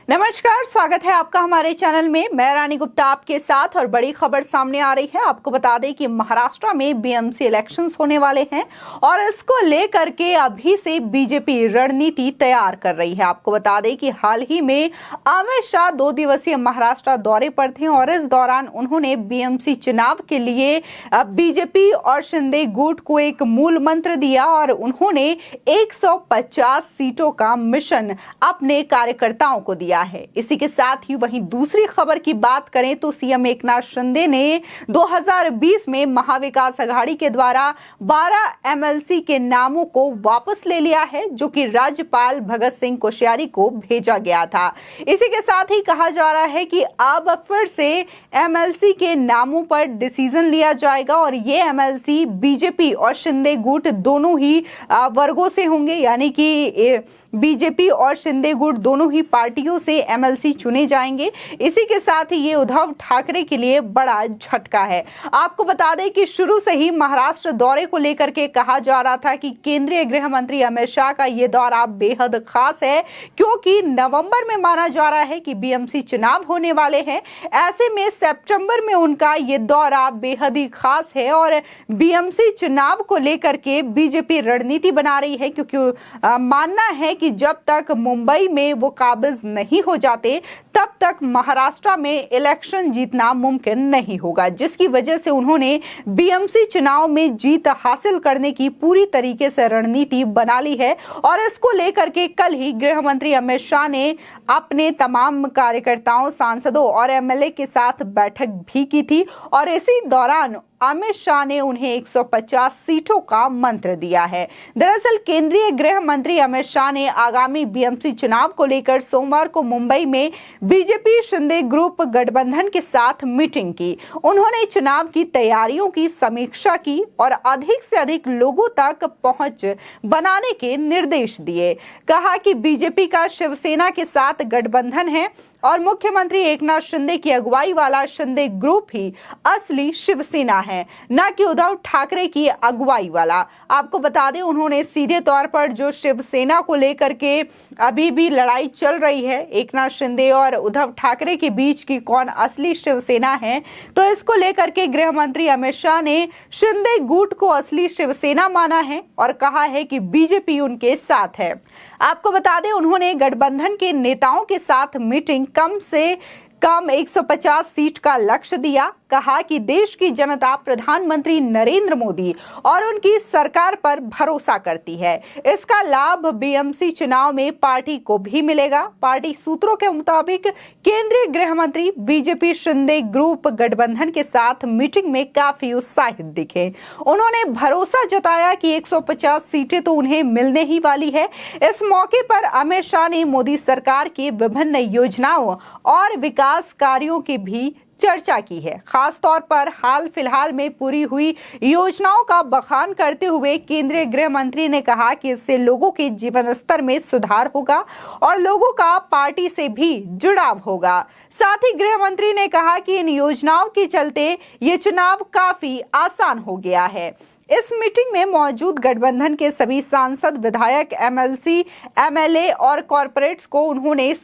नमस्कार, स्वागत है आपका हमारे चैनल में। मैं रानी गुप्ता आपके साथ और बड़ी खबर सामने आ रही है। आपको बता दें कि महाराष्ट्र में बीएमसी इलेक्शंस होने वाले हैं और इसको लेकर के अभी से बीजेपी रणनीति तैयार कर रही है। आपको बता दें कि हाल ही में अमित शाह 2 दिवसीय महाराष्ट्र दौरे पर थे और इस दौरान उन्होंने बीएमसी चुनाव के लिए बीजेपी और शिंदे गुट को एक मूल मंत्र दिया और उन्होंने 150 सीटों का मिशन अपने कार्यकर्ताओं को दिया है। इसी के साथ ही वहीं दूसरी खबर की बात करें तो सीएम एकनाथ शिंदे ने 2020 में महाविकास आघाड़ी के द्वारा 12 एमएलसी के नामों को वापस ले लिया है, जो कि राज्यपाल भगत सिंह कोश्यारी को भेजा गया था। इसी के साथ ही कहा जा रहा है कि अब फिर से एमएलसी के नामों पर डिसीजन लिया जाएगा और ये एमएलसी बीजेपी और शिंदे गुट दोनों ही वर्गों से होंगे, यानी कि बीजेपी और शिंदे गुट दोनों ही पार्टियों से एमएलसी चुने जाएंगे। इसी के साथ ही ये उद्धव ठाकरे के लिए बड़ा झटका है। आपको बता दें कि शुरू से ही महाराष्ट्र दौरे को लेकर के कहा जा रहा था कि केंद्रीय गृह मंत्री अमित शाह का ये दौरा बेहद खास है, क्योंकि नवंबर में माना जा रहा है कि बीएमसी चुनाव होने वाले हैं। ऐसे में सितंबर में उनका ये दौरा बेहद ही खास है और बीएमसी चुनाव को लेकर के बीजेपी रणनीति बना रही है, क्योंकि मानना है कि जब तक मुंबई में वो काबिज नहीं हो जाते तब तक महाराष्ट्र में इलेक्शन जीतना मुमकिन नहीं होगा, जिसकी वजह से उन्होंने बीएमसी चुनाव में जीत हासिल करने की पूरी तरीके से रणनीति बना ली है। और इसको लेकर के कल ही गृह मंत्री अमित शाह ने अपने तमाम कार्यकर्ताओं, सांसदों और एमएलए के साथ बैठक भी की थी और इसी दौरान अमित शाह ने उन्हें 150 सीटों का मंत्र दिया है। दरअसल केंद्रीय गृह मंत्री अमित शाह ने आगामी बीएमसी चुनाव को लेकर सोमवार को मुंबई में बीजेपी शिंदे ग्रुप गठबंधन के साथ मीटिंग की। उन्होंने चुनाव की तैयारियों की समीक्षा की और अधिक से अधिक लोगों तक पहुंच बनाने के निर्देश दिए। कहा कि बीजेपी का शिवसेना के साथ गठबंधन है और मुख्यमंत्री एकनाथ शिंदे की अगुवाई वाला शिंदे ग्रुप ही असली शिवसेना है, न कि उद्धव ठाकरे की अगुवाई वाला। आपको बता दें, उन्होंने सीधे तौर पर जो शिवसेना को लेकर के अभी भी लड़ाई चल रही है, एकनाथ शिंदे और उद्धव ठाकरे के बीच की कौन असली शिवसेना है, तो इसको लेकर के गृह मंत्री अमित शाह ने शिंदे गुट को असली शिवसेना माना है और कहा है कि बीजेपी उनके साथ है। आपको बता दें, उन्होंने गठबंधन के नेताओं के साथ मीटिंग कम से कम 150 सीट का लक्ष्य दिया। कहा कि देश की जनता प्रधानमंत्री नरेंद्र मोदी और उनकी सरकार पर भरोसा करती है। इसका लाभ बीएमसी चुनाव में पार्टी को भी मिलेगा। पार्टी सूत्रों के मुताबिक केंद्रीय गृह मंत्री बीजेपी शिंदे ग्रुप गठबंधन के साथ मीटिंग में काफी उत्साहित दिखे। उन्होंने भरोसा जताया कि 150 सीटें तो उन्हें मिलने ही वाली है। इस मौके पर अमित शाह ने मोदी सरकार की विभिन्न योजनाओं और विकास कार्यों की भी चर्चा की है। खास तौर पर हाल फिलहाल में पूरी हुई योजनाओं का बखान करते हुए केंद्रीय गृह मंत्री ने कहा कि इससे लोगों के जीवन स्तर में सुधार होगा और लोगों का पार्टी से भी जुड़ाव होगा। साथ ही गृह मंत्री ने कहा कि इन योजनाओं के चलते ये चुनाव काफी आसान हो गया है। इस मीटिंग में मौजूद गठबंधन के सभी सांसद, विधायक, एमएलसी, एमएलए और कॉरपोरेट्स को उन्होंने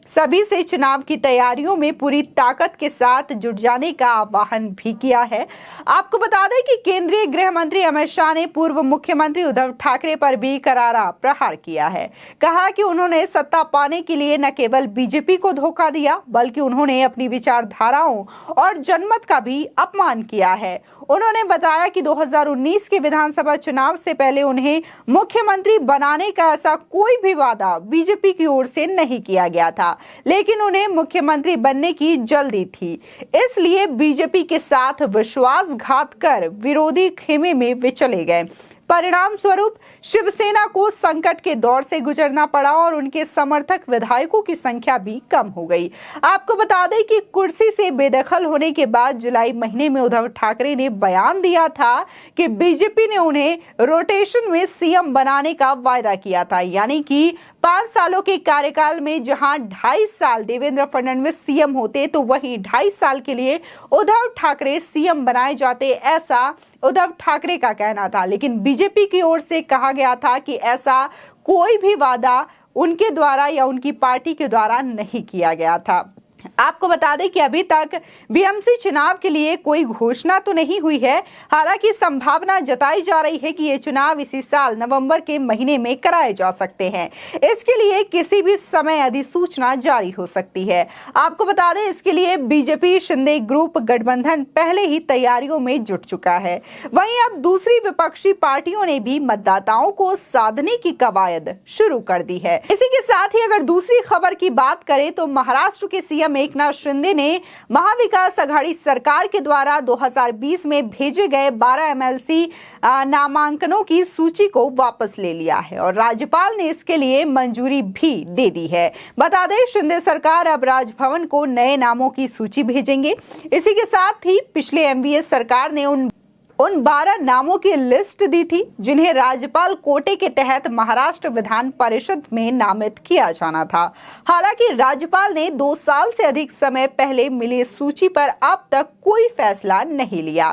सभी से चुनाव की तैयारियों में पूरी ताकत के साथ जुट जाने का आह्वान भी किया है। आपको बता दें कि केंद्रीय गृह मंत्री अमित शाह ने पूर्व मुख्यमंत्री उद्धव ठाकरे पर भी करारा प्रहार किया है। कहा कि उन्होंने सत्ता पाने के लिए न केवल बीजेपी को धोखा दिया, बल्कि उन्होंने अपनी विचारधाराओं और जनमत का भी अपमान किया है। उन्होंने बताया कि 2019 के विधानसभा चुनाव से पहले उन्हें मुख्यमंत्री बनाने का ऐसा कोई भी वादा बीजेपी की ओर से नहीं किया गया था, लेकिन उन्हें मुख्यमंत्री बनने की जल्दी थी। इसलिए बीजेपी के साथ विश्वासघात कर विरोधी खेमे में वे चले गए। परिणाम स्वरूप शिवसेना को संकट के दौर से गुजरना पड़ा और उनके समर्थक विधायकों की संख्या भी कम हो गई। आपको बता दें कि कुर्सी से बेदखल होने के बाद जुलाई महीने में उद्धव ठाकरे ने बयान दिया था कि बीजेपी ने उन्हें रोटेशन में सीएम बनाने का वायदा किया था, यानी कि 5 सालों के कार्यकाल में जहां 2.5 साल देवेंद्र फडणवीस सीएम होते, तो वहीं 2.5 साल के लिए उद्धव ठाकरे सीएम बनाए जाते, ऐसा उद्धव ठाकरे का कहना था। लेकिन बीजेपी की ओर से कहा गया था कि ऐसा कोई भी वादा उनके द्वारा या उनकी पार्टी के द्वारा नहीं किया गया था। आपको बता दें कि अभी तक बीएमसी चुनाव के लिए कोई घोषणा तो नहीं हुई है। हालांकि संभावना जताई जा रही है कि ये चुनाव इसी साल नवंबर के महीने में कराए जा सकते हैं। इसके लिए किसी भी समय अधिसूचना जारी हो सकती है। आपको बता दें इसके लिए बीजेपी शिंदे ग्रुप गठबंधन पहले ही तैयारियों में जुट चुका है। वहीं अब दूसरी विपक्षी पार्टियों ने भी मतदाताओं को साधने की कवायद शुरू कर दी है। इसी के साथ ही अगर दूसरी खबर की बात करें तो महाराष्ट्र के सीएम एकनाथ शिंदे ने महाविकास आघाड़ी सरकार के द्वारा 2020 में भेजे गए 12 एमएलसी नामांकनों की सूची को वापस ले लिया है और राज्यपाल ने इसके लिए मंजूरी भी दे दी है। बता दें शिंदे सरकार अब राजभवन को नए नामों की सूची भेजेंगे। इसी के साथ ही पिछले एमवीएस सरकार ने उन 12 नामों की लिस्ट दी थी जिन्हें राज्यपाल कोटे के तहत महाराष्ट्र विधान परिषद में नामित किया जाना था। हालांकि राज्यपाल ने 2 साल से अधिक समय पहले मिली सूची पर अब तक कोई फैसला नहीं लिया।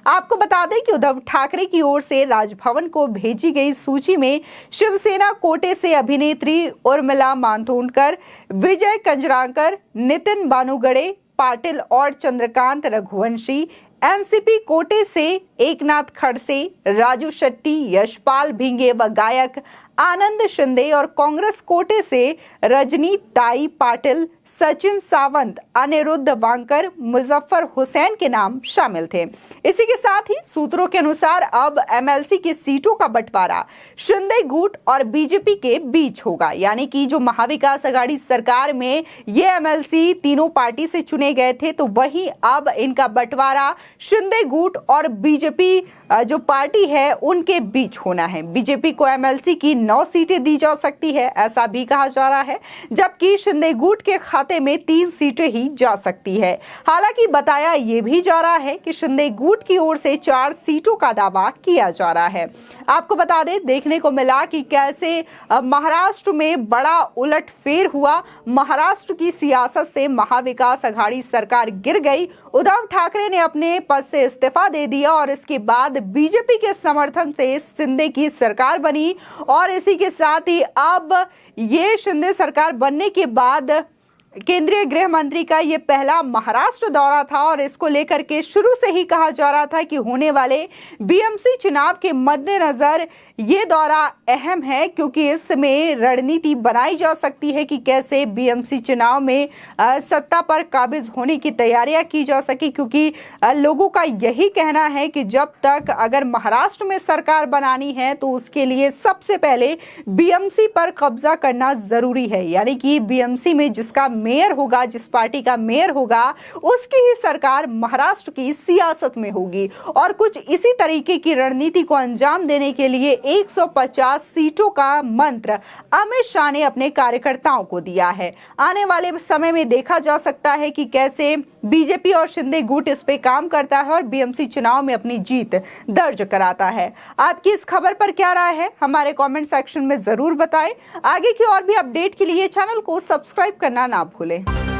आपको बता दें कि उद्धव ठाकरे की ओर से राजभवन को भेजी गई सूची में शिवसेना कोटे से अभिनेत्री उर्मिला मातोंडकर, विजय कंजराकर, नितिन बानुगड़े पाटिल और चंद्रकांत रघुवंशी, एनसीपी कोटे से एकनाथ खड़से, राजू शेट्टी, यशपाल भिंगे व गायक आनंद शिंदे और कांग्रेस कोटे से रजनी ताई पाटिल, सचिन सावंत, अनिरुद्ध वांकर, मुजफ्फर हुसैन के नाम शामिल थे। इसी के साथ ही सूत्रों के अनुसार अब एमएलसी की सीटों का बंटवारा शिंदे गुट और बीजेपी के बीच होगा। यानी कि जो महाविकास आघाड़ी सरकार में ये एमएलसी तीनों पार्टी से चुने गए थे तो वहीं अब इनका बंटवारा शिंदे गुट और बीजेपी जो पार्टी है उनके बीच होना है। बीजेपी को एमएलसी की 9 सीटें दी जा सकती है ऐसा भी कहा जा रहा है, जबकि शिंदे गुट के खाते में 3 सीटें ही जा सकती है। हालांकि बताया यह भी जा रहा है कि शिंदे गुट की ओर से 4 सीटों का दावा किया जा रहा है। आपको बता दें देखने को मिला कि कैसे महाराष्ट्र में बड़ा उलटफेर हुआ। महाराष्ट्र की सियासत से महाविकास आघाड़ी सरकार गिर गई। उद्धव ठाकरे ने अपने पद से इस्तीफा दे दिया और इसके बाद बीजेपी के समर्थन से शिंदे की सरकार बनी और इसी के साथ ही अब ये शिंदे सरकार बनने के बाद केंद्रीय गृह मंत्री का ये पहला महाराष्ट्र दौरा था और इसको लेकर के शुरू से ही कहा जा रहा था कि होने वाले बीएमसी चुनाव के मद्देनजर ये दौरा अहम है, क्योंकि इसमें रणनीति बनाई जा सकती है कि कैसे बीएमसी चुनाव में सत्ता पर काबिज होने की तैयारियां की जा सके। क्योंकि लोगों का यही कहना है कि जब तक अगर महाराष्ट्र में सरकार बनानी है तो उसके लिए सबसे पहले बीएमसी पर कब्जा करना जरूरी है। यानी कि बीएमसी में जिसका मेयर होगा, जिस पार्टी का मेयर होगा, उसकी ही सरकार महाराष्ट्र की सियासत में होगी। और कुछ इसी तरीके की रणनीति को अंजाम देने के लिए 150 सीटों का मंत्र अमित शाह ने अपने कार्यकर्ताओं को दिया है। आने वाले समय में देखा जा सकता है कि कैसे बीजेपी और शिंदे गुट इस पे काम करता है और बीएमसी चुनाव में अपनी जीत दर्ज कराता है। आपकी इस खबर पर क्या राय है हमारे कमेंट सेक्शन में जरूर बताएं। आगे की और भी अपडेट के लिए चैनल को सब्सक्राइब करना ना भूलें।